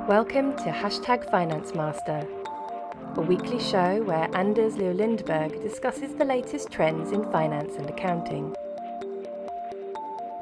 Welcome to #FinanceMaster, a weekly show where Anders Liu-Lindberg discusses the latest trends in finance and accounting.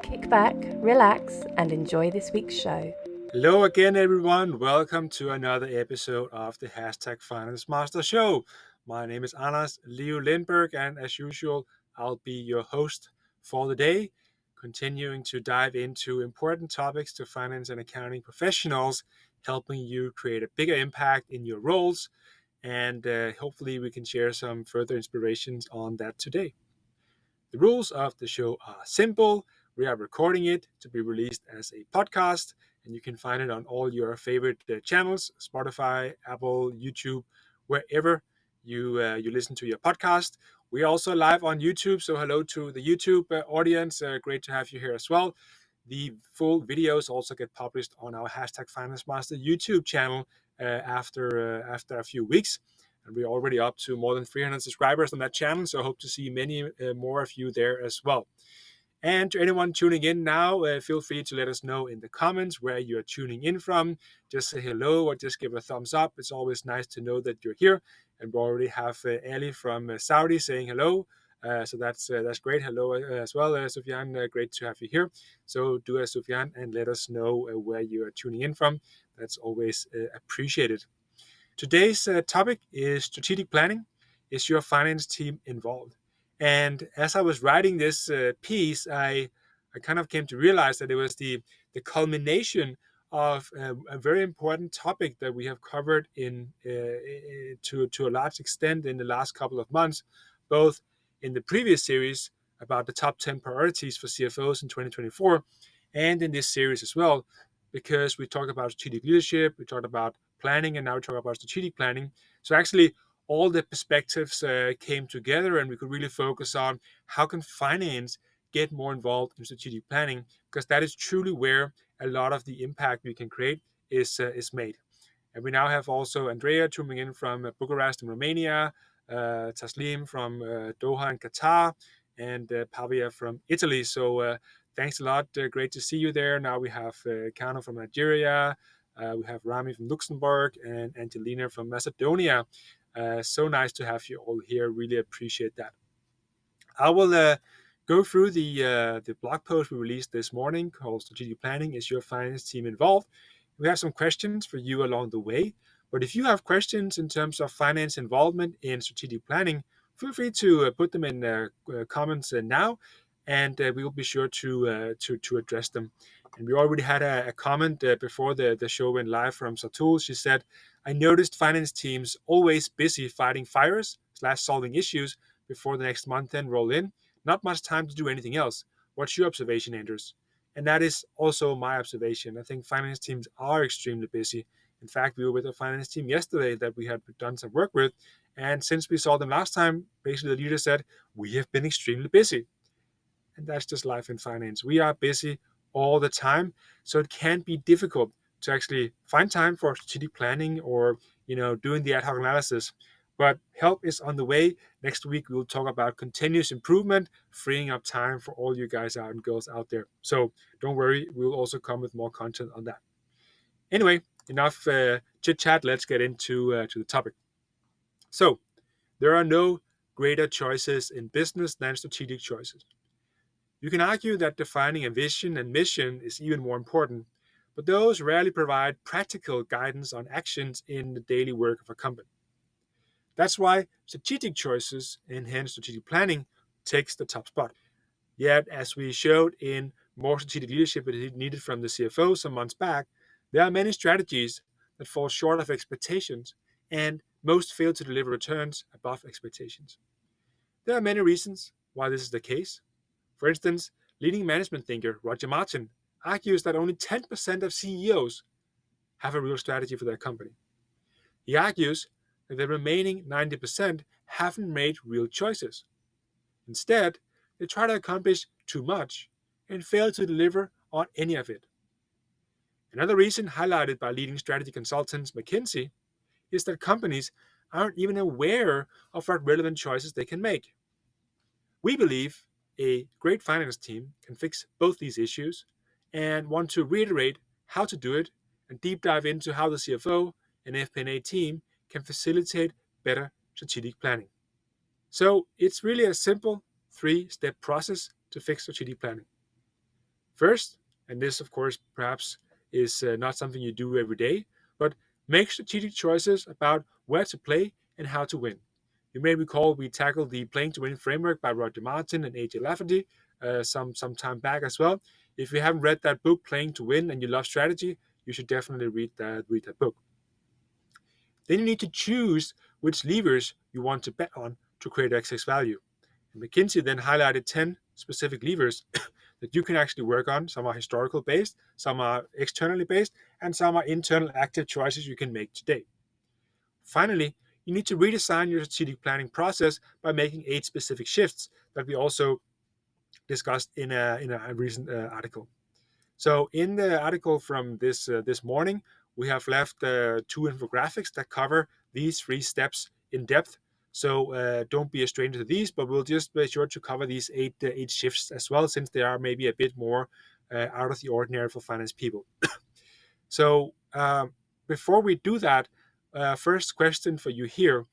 Kick back, relax, and enjoy this week's show. Hello again, everyone. Welcome to another episode of the #FinanceMaster show. My name is Anders Liu-Lindberg, and as usual, I'll be your host for the day, continuing to dive into important topics to finance and accounting professionals, helping you create a bigger impact in your roles, and hopefully we can share some further inspirations on that today. The rules of the show are simple. We are recording it to be released as a podcast, and you can find it on all your favorite channels: Spotify, Apple, YouTube, wherever you listen to your podcast. We are also live on YouTube, so hello to the YouTube audience. Great to have you here as well. The full videos also get published on our #FinanceMaster YouTube channel after a few weeks. And we're already up to more than 300 subscribers on that channel, so I hope to see many more of you there as well. And to anyone tuning in now, feel free to let us know in the comments where you're tuning in from. Just say hello or just give a thumbs up. It's always nice to know that you're here. And we already have Ali from Saudi saying hello. So that's great. Hello as well, Sufyan. Great to have you here. So do as Sufyan and let us know where you are tuning in from. That's always appreciated. Today's topic is strategic planning. Is your finance team involved? And as I was writing this piece, I kind of came to realize that it was the culmination of a very important topic that we have covered to a large extent in the last couple of months, both in the previous series about the top 10 priorities for CFOs in 2024, and in this series as well, because we talked about strategic leadership, we talked about planning, and now we talk about strategic planning. So actually, all the perspectives came together, and we could really focus on how can finance get more involved in strategic planning, because that is truly where a lot of the impact we can create is made. And we now have also Andrea tuning in from Bucharest in Romania, Taslim from Doha in Qatar, and Pavia from Italy. So thanks a lot. Great to see you there. Now we have Kano from Nigeria. We have Rami from Luxembourg and Angelina from Macedonia. So nice to have you all here. Really appreciate that. I will go through the blog post we released this morning called Strategic Planning. Is your finance team involved? We have some questions for you along the way. But if you have questions in terms of finance involvement in strategic planning, feel free to put them in comments now, and we will be sure to address them. And we already had a comment before the show went live from Satul. She said, I noticed finance teams always busy fighting fires / solving issues before the next month end roll in. Not much time to do anything else. What's your observation, Anders? And that is also my observation. I think finance teams are extremely busy. In fact, we were with a finance team yesterday that we had done some work with. And since we saw them last time, basically the leader said, we have been extremely busy. And that's just life in finance. We are busy all the time. So it can be difficult to actually find time for strategic planning or, doing the ad hoc analysis. But help is on the way. Next week, we'll talk about continuous improvement, freeing up time for all you guys out and girls out there. So don't worry, we'll also come with more content on that. Anyway, enough chit chat. Let's get into to the topic. So there are no greater choices in business than strategic choices. You can argue that defining a vision and mission is even more important, but those rarely provide practical guidance on actions in the daily work of a company. That's why strategic choices and hence strategic planning takes the top spot. Yet, as we showed in more strategic leadership needed from the CFO some months back, there are many strategies that fall short of expectations and most fail to deliver returns above expectations. There are many reasons why this is the case. For instance, leading management thinker Roger Martin argues that only 10% of CEOs have a real strategy for their company. He argues that the remaining 90% haven't made real choices. Instead, they try to accomplish too much and fail to deliver on any of it. Another reason highlighted by leading strategy consultants McKinsey is that companies aren't even aware of what relevant choices they can make. We believe a great finance team can fix both these issues and want to reiterate how to do it and deep dive into how the CFO and FP&A team can facilitate better strategic planning. So it's really a simple 3-step process to fix strategic planning. First, and this of course perhaps is not something you do every day, but make strategic choices about where to play and how to win. You may recall we tackled the Playing to Win framework by Roger Martin and AJ Lafferty some time back as well. If you haven't read that book, Playing to Win, and you love strategy, you should definitely read that book. Then you need to choose which levers you want to bet on to create excess value. And McKinsey then highlighted 10 specific levers that you can actually work on. Some are historical based, some are externally based, and some are internal active choices you can make today. Finally, you need to redesign your strategic planning process by making 8 specific shifts that we also discussed in a recent article. So in the article from this morning, we have left 2 infographics that cover these 3 steps in depth. So don't be a stranger to these, but we'll just be sure to cover these 8 shifts as well, since they are maybe a bit more out of the ordinary for finance people. So before we do that, first question for you here: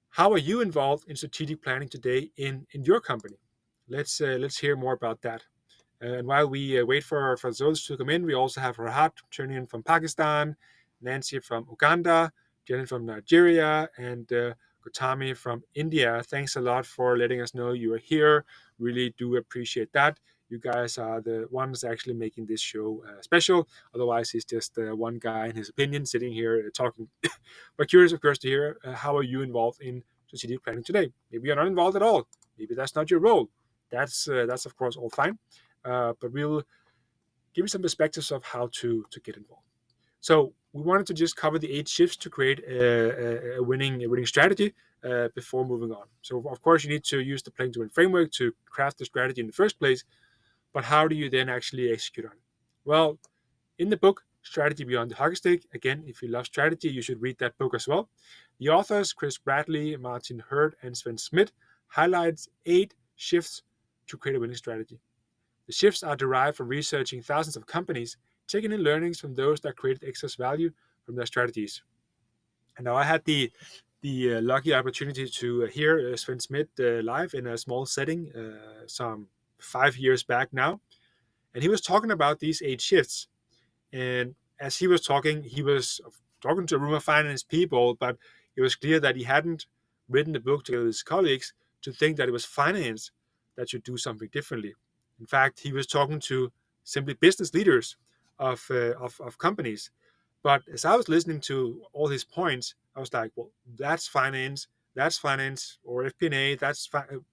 how are you involved in strategic planning today in your company? Let's hear more about that. And while we wait for those to come in, we also have Rahat turning in from Pakistan, Nancy from Uganda, Jenny from Nigeria, and Gotami from India. Thanks a lot for letting us know you are here. Really do appreciate that. You guys are the ones actually making this show special. Otherwise, he's just one guy in his opinion sitting here talking. But curious, of course, to hear how are you involved in strategic planning today? Maybe you're not involved at all. Maybe that's not your role. That's of course all fine. But we'll give you some perspectives of how to get involved. So we wanted to just cover the 8 shifts to create a winning strategy before moving on. So of course you need to use the Playing to Win framework to craft the strategy in the first place. But how do you then actually execute on it? Well, in the book Strategy Beyond the Hockey Stick, again, if you love strategy, you should read that book as well. The authors Chris Bradley, Martin Hurd, and Sven Smith highlights 8 shifts to create a winning strategy. The shifts are derived from researching thousands of companies, taking in learnings from those that created excess value from their strategies. And now I had the lucky opportunity to hear Sven Smith live in a small setting some 5 years back now. And he was talking about these 8 shifts. And as he was talking to a room of finance people, but it was clear that he hadn't written the book together with his colleagues to think that it was finance that should do something differently. In fact, he was talking to simply business leaders of companies. But as I was listening to all his points, I was like, well, that's finance, or FP&A,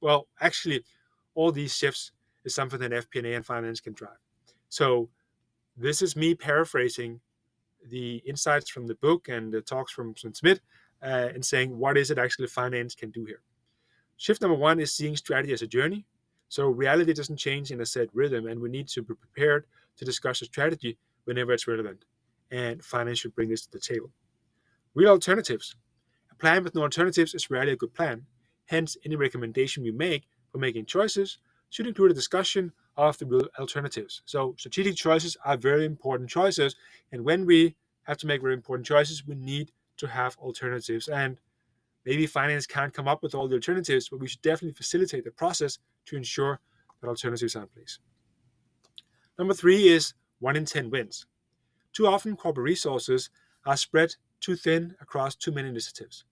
well, actually, all these shifts is something that FP&A and finance can drive. So this is me paraphrasing the insights from the book and the talks from Smith and saying, what is it actually finance can do here? Shift number 1 is seeing strategy as a journey. So reality doesn't change in a set rhythm, and we need to be prepared to discuss a strategy whenever it's relevant. And finance should bring this to the table. Real alternatives. A plan with no alternatives is rarely a good plan. Hence, any recommendation we make for making choices should include a discussion of the real alternatives. So strategic choices are very important choices, and when we have to make very important choices, we need to have alternatives. And maybe finance can't come up with all the alternatives, but we should definitely facilitate the process to ensure that alternatives are in place. Number 3 is 1 in 10 wins. Too often, corporate resources are spread too thin across too many initiatives.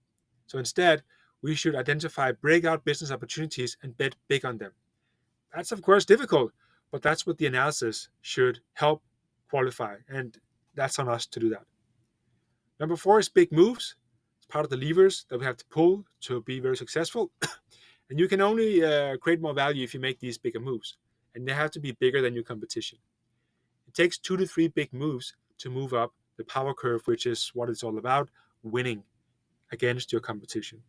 So instead, we should identify breakout business opportunities and bet big on them. That's of course difficult, but that's what the analysis should help qualify, and that's on us to do that. Number 4 is big moves. It's part of the levers that we have to pull to be very successful. And you can only create more value if you make these bigger moves, and they have to be bigger than your competition. It takes 2 to 3 big moves to move up the power curve, which is what it's all about: winning against your competition,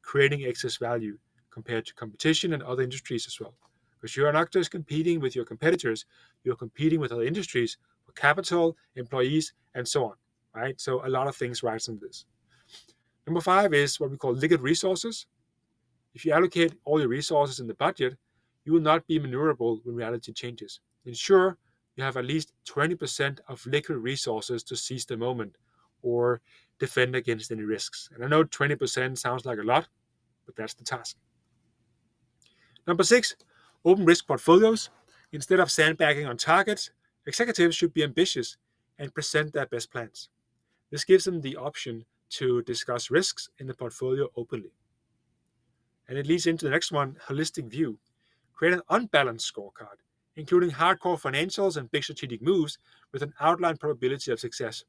creating excess value compared to competition and other industries as well. Because you are not just competing with your competitors, you're competing with other industries for capital, employees, and so on. Right? So a lot of things rise on this. Number 5 is what we call liquid resources. If you allocate all your resources in the budget, you will not be maneuverable when reality changes. Ensure you have at least 20% of liquid resources to seize the moment or defend against any risks. And I know 20% sounds like a lot, but that's the task. Number 6, open risk portfolios. Instead of sandbagging on targets, executives should be ambitious and present their best plans. This gives them the option to discuss risks in the portfolio openly. And it leads into the next one, holistic view. Create an unbalanced scorecard, including hardcore financials and big strategic moves with an outlined probability of success.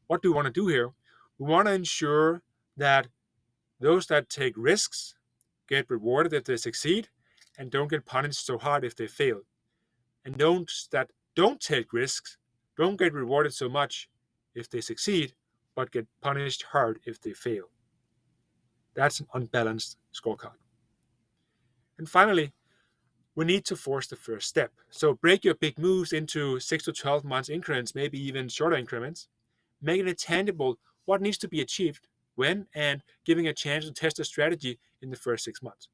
What do we want to do here? We want to ensure that those that take risks get rewarded if they succeed and don't get punished so hard if they fail. And those that don't take risks don't get rewarded so much if they succeed, but get punished hard if they fail. That's an unbalanced scorecard. And finally, we need to force the first step. So break your big moves into 6 to 12 months increments, maybe even shorter increments, making it tangible what needs to be achieved when, and giving a chance to test a strategy in the first 6 months.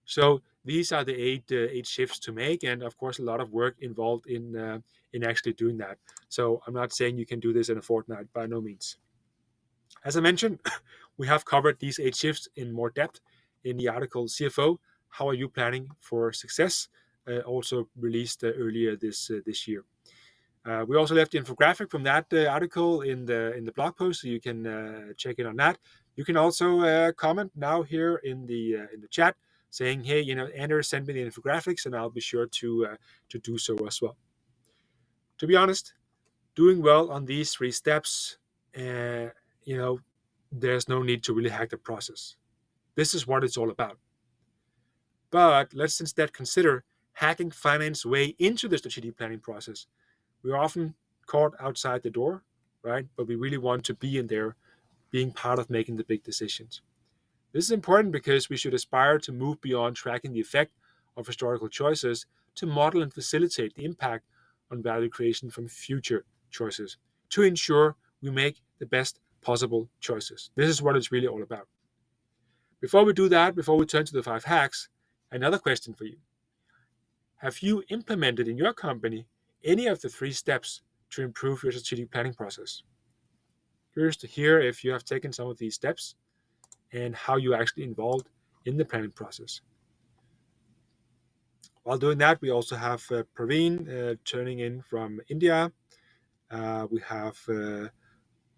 So these are the eight shifts to make, and of course a lot of work involved in actually doing that. So I'm not saying you can do this in a fortnight, by no means. As I mentioned, we have covered these 8 shifts in more depth in the article CFO, How Are You Planning for Success? Also released earlier this year. We also left the infographic from that article in the blog post, so you can check in on that. You can also comment now here in the chat, saying, "Hey, Anders, send me the infographics, and I'll be sure to do so as well." To be honest, doing well on these 3 steps, there's no need to really hack the process. This is what it's all about. But let's instead consider hacking finance way into the strategic planning process. We're often caught outside the door, right? But we really want to be in there, being part of making the big decisions. This is important because we should aspire to move beyond tracking the effect of historical choices to model and facilitate the impact on value creation from future choices to ensure we make the best possible choices. This is what it's really all about. Before we do that, before we turn to the 5 hacks, another question for you. Have you implemented in your company any of the 3 steps to improve your strategic planning process? Curious to hear if you have taken some of these steps and how you actually involved in the planning process. While doing that, we also have Praveen turning in from India. We have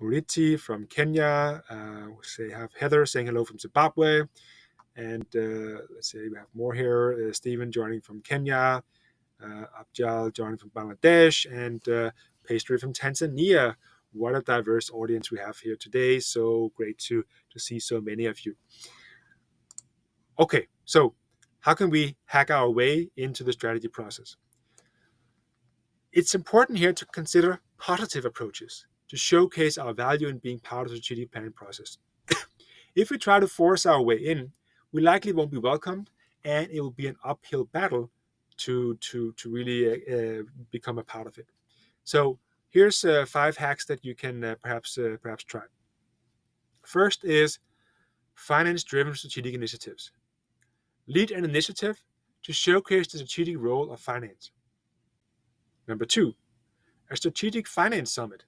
Muriti from Kenya. We have Heather saying hello from Zimbabwe. And let's see, we have more here. Stephen joining from Kenya. Abjal joining from Bangladesh. And Pastry from Tanzania. What a diverse audience we have here today. So great to see so many of you. Okay, so how can we hack our way into the strategy process? It's important here to consider positive approaches to showcase our value in being part of the strategic planning process. If we try to force our way in, we likely won't be welcomed, and it will be an uphill battle to really become a part of it. So here's 5 hacks that you can perhaps try. First is finance-driven strategic initiatives. Lead an initiative to showcase the strategic role of finance. Number 2, a strategic finance summit.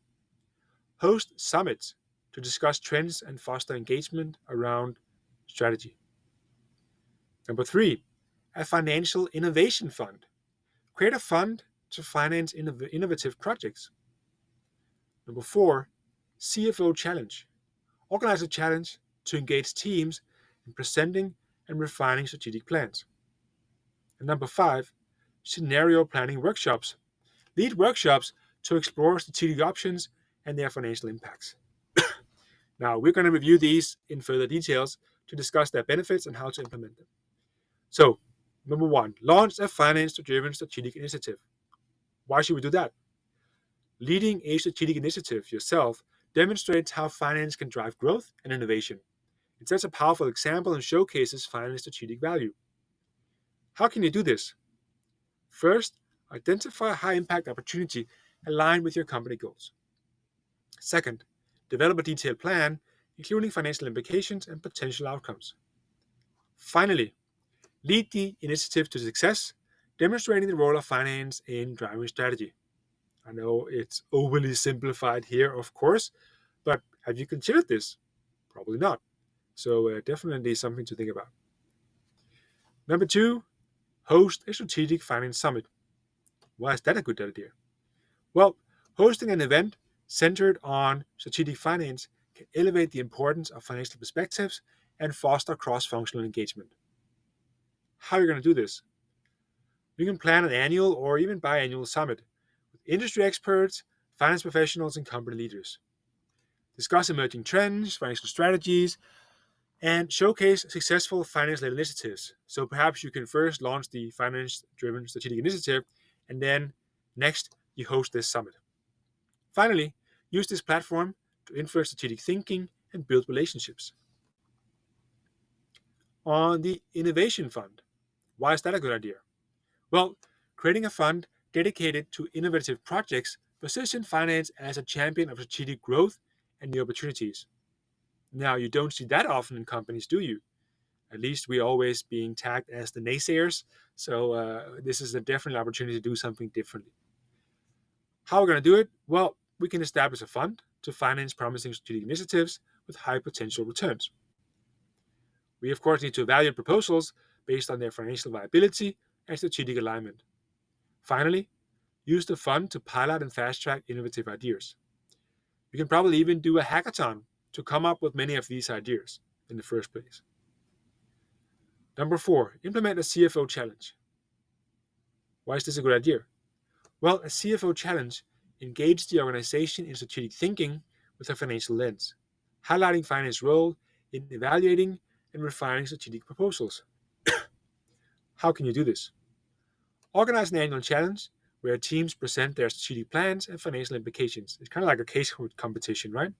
Host summits to discuss trends and foster engagement around strategy. Number 3, a financial innovation fund. Create a fund to finance innovative projects. Number 4, CFO challenge. Organize a challenge to engage teams in presenting and refining strategic plans. And number 5, scenario planning workshops. Lead workshops to explore strategic options and their financial impacts. Now, we're going to review these in further details to discuss their benefits and how to implement them. So, number 1, launch a finance-driven strategic initiative. Why should we do that? Leading a strategic initiative yourself demonstrates how finance can drive growth and innovation. It sets a powerful example and showcases finance strategic value. How can you do this? First, identify a high-impact opportunity aligned with your company goals. Second, develop a detailed plan, including financial implications and potential outcomes. Finally, lead the initiative to success, demonstrating the role of finance in driving strategy. I know it's overly simplified here, of course, but have you considered this? Probably not. So definitely something to think about. Number two, host a strategic finance summit. Why is that a good idea? Well, hosting an event centered on strategic finance can elevate the importance of financial perspectives and foster cross-functional engagement. How are you going to do this? You can plan an annual or even biannual summit with industry experts, finance professionals, and company leaders. Discuss emerging trends, financial strategies, and showcase successful finance-led initiatives. So perhaps you can first launch the finance-driven strategic initiative, and then next you host this summit. Finally, use this platform to influence strategic thinking and build relationships. On the innovation fund, why is that a good idea? Well, creating a fund dedicated to innovative projects positions finance as a champion of strategic growth and new opportunities. Now, you don't see that often in companies, do you? At least we're always being tagged as the naysayers. So this is a definite opportunity to do something differently. How are we going to do it? Well, we can establish a fund to finance promising strategic initiatives with high potential returns. We, of course, need to evaluate proposals based on their financial viability and strategic alignment. Finally, use the fund to pilot and fast track innovative ideas. You can probably even do a hackathon to come up with many of these ideas in the first place. Number four, implement a CFO challenge. Why is this a good idea? Well, a CFO challenge engages the organization in strategic thinking with a financial lens, highlighting finance role in evaluating and refining strategic proposals. How can you do this? Organize an annual challenge where teams present their strategic plans and financial implications. It's kind of like a case competition, right?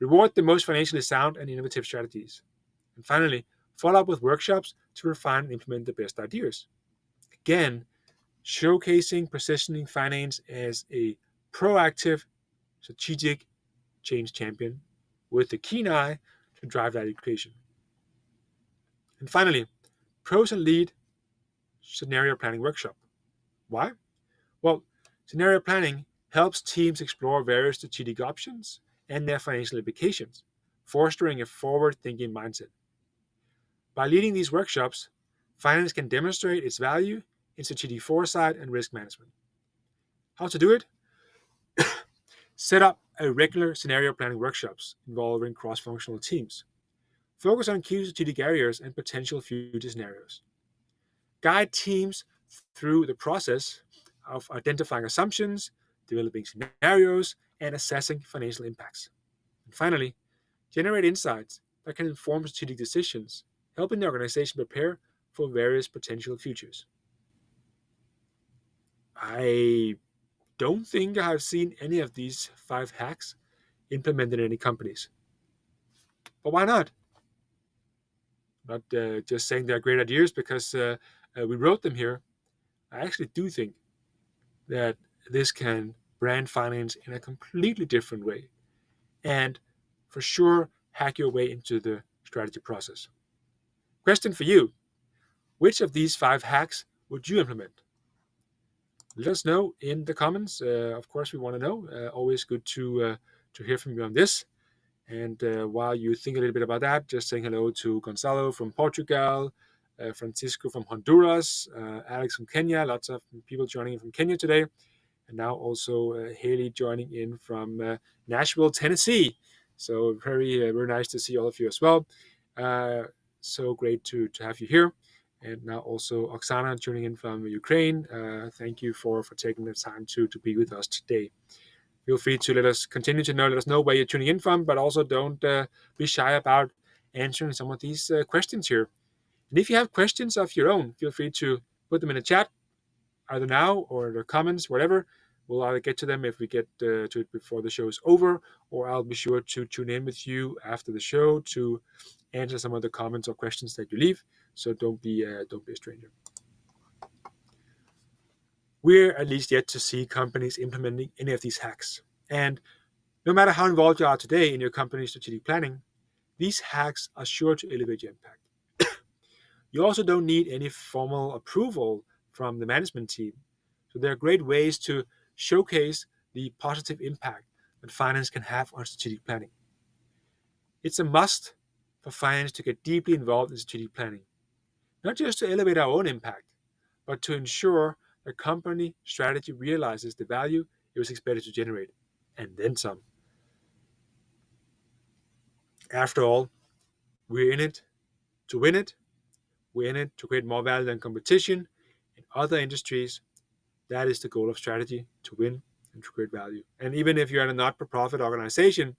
Reward the most financially sound and innovative strategies. And finally, follow up with workshops to refine and implement the best ideas. Again, showcasing positioning finance as a proactive, strategic change champion with a keen eye to drive value creation. And finally, pros and lead scenario planning workshop. Why? Well, scenario planning helps teams explore various strategic options and their financial implications, fostering a forward thinking mindset. By leading these workshops, finance can demonstrate its value in strategic foresight and risk management. How to do it? Set up a regular scenario planning workshops involving cross-functional teams. Focus on key strategic areas and potential future scenarios. Guide teams through the process of identifying assumptions, developing scenarios, and assessing financial impacts. And finally, generate insights that can inform strategic decisions, helping the organization prepare for various potential futures. I don't think I've seen any of these 5 hacks implemented in any companies. But why not? Not just saying they're great ideas because we wrote them here. I actually do think that this can brand finance in a completely different way and for sure hack your way into the strategy process. Question for you: which of these 5 hacks would you implement? Let us know in the comments. Of course, we want to know. Always good to hear from you on this. And while you think a little bit about that, just saying hello to Gonzalo from Portugal, Francisco from Honduras, Alex from Kenya. Lots of people joining in from Kenya today. And now also Haley joining in from Nashville, Tennessee. So very nice to see all of you as well. So great to have you here. And now also Oksana tuning in from Ukraine. Thank you for taking the time to be with us today. Feel free to let us know where you're tuning in from, but also don't be shy about answering some of these questions here. And if you have questions of your own, feel free to put them in the chat, either now or the comments, whatever. We'll either get to them if we get to it before the show is over, or I'll be sure to tune in with you after the show to answer some of the comments or questions that you leave. So don't be a stranger. We're at least yet to see companies implementing any of these hacks. And no matter how involved you are today in your company's strategic planning, these hacks are sure to elevate your impact. You also don't need any formal approval from the management team. So there are great ways to showcase the positive impact that finance can have on strategic planning. It's a must for finance to get deeply involved in strategic planning, not just to elevate our own impact, but to ensure the company strategy realizes the value it was expected to generate, and then some. After all, we're in it to win it. We're in it to create more value than competition in other industries. That is the goal of strategy, to win and to create value. And even if you're in a not-for-profit organization,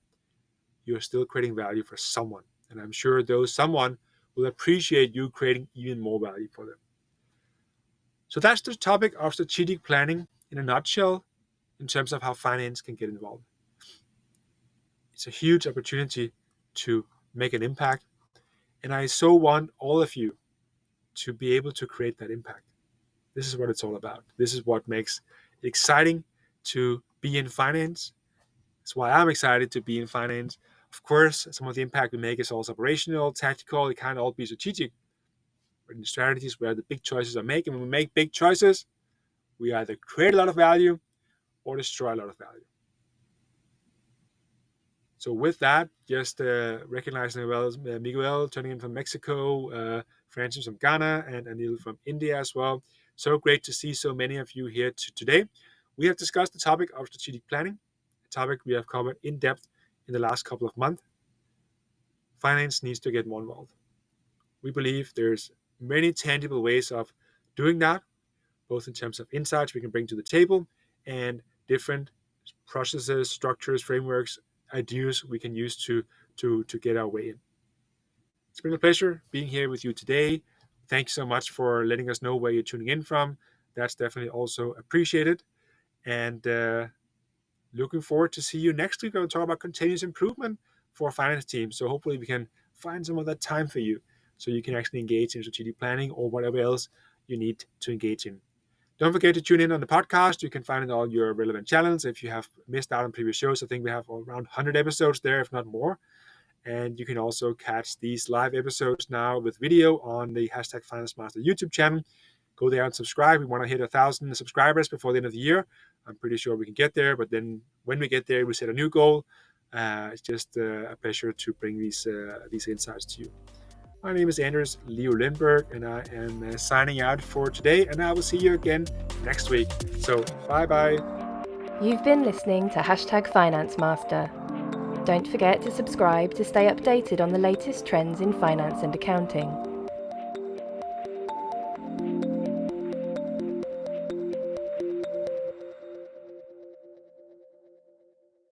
you're still creating value for someone. And I'm sure those someone will appreciate you creating even more value for them. So that's the topic of strategic planning in a nutshell in terms of how finance can get involved. It's a huge opportunity to make an impact. And I so want all of you to be able to create that impact. This is what it's all about. This is what makes it exciting to be in finance. That's why I'm excited to be in finance. Of course, some of the impact we make is also operational, tactical. It can't all be strategic. But in strategies where the big choices are made, and when we make big choices, we either create a lot of value or destroy a lot of value. So with that, just recognizing Miguel turning in from Mexico, Francis from Ghana, and Anil from India as well. So great to see so many of you here today. We have discussed the topic of strategic planning, a topic we have covered in depth in the last couple of months. Finance needs to get more involved. We believe there's many tangible ways of doing that, both in terms of insights we can bring to the table and different processes, structures, frameworks, ideas we can use to get our way in. It's been a pleasure being here with you today. Thanks so much for letting us know where you're tuning in from. That's definitely also appreciated. And looking forward to see you next week. We'll talk about continuous improvement for finance teams. So hopefully we can find some of that time for you so you can actually engage in strategic planning or whatever else you need to engage in. Don't forget to tune in on the podcast. You can find all your relevant channels. If you have missed out on previous shows, I think we have around 100 episodes there, if not more. And you can also catch these live episodes now with video on the #FinanceMaster YouTube channel. Go there and subscribe. We want to hit 1,000 subscribers before the end of the year. I'm pretty sure we can get there, but then when we get there, we set a new goal. It's just a pleasure to bring these insights to you. My name is Anders Liu-Lindberg, and I am signing out for today, and I will see you again next week. So, bye-bye. You've been listening to #FinanceMaster. Don't forget to subscribe to stay updated on the latest trends in finance and accounting.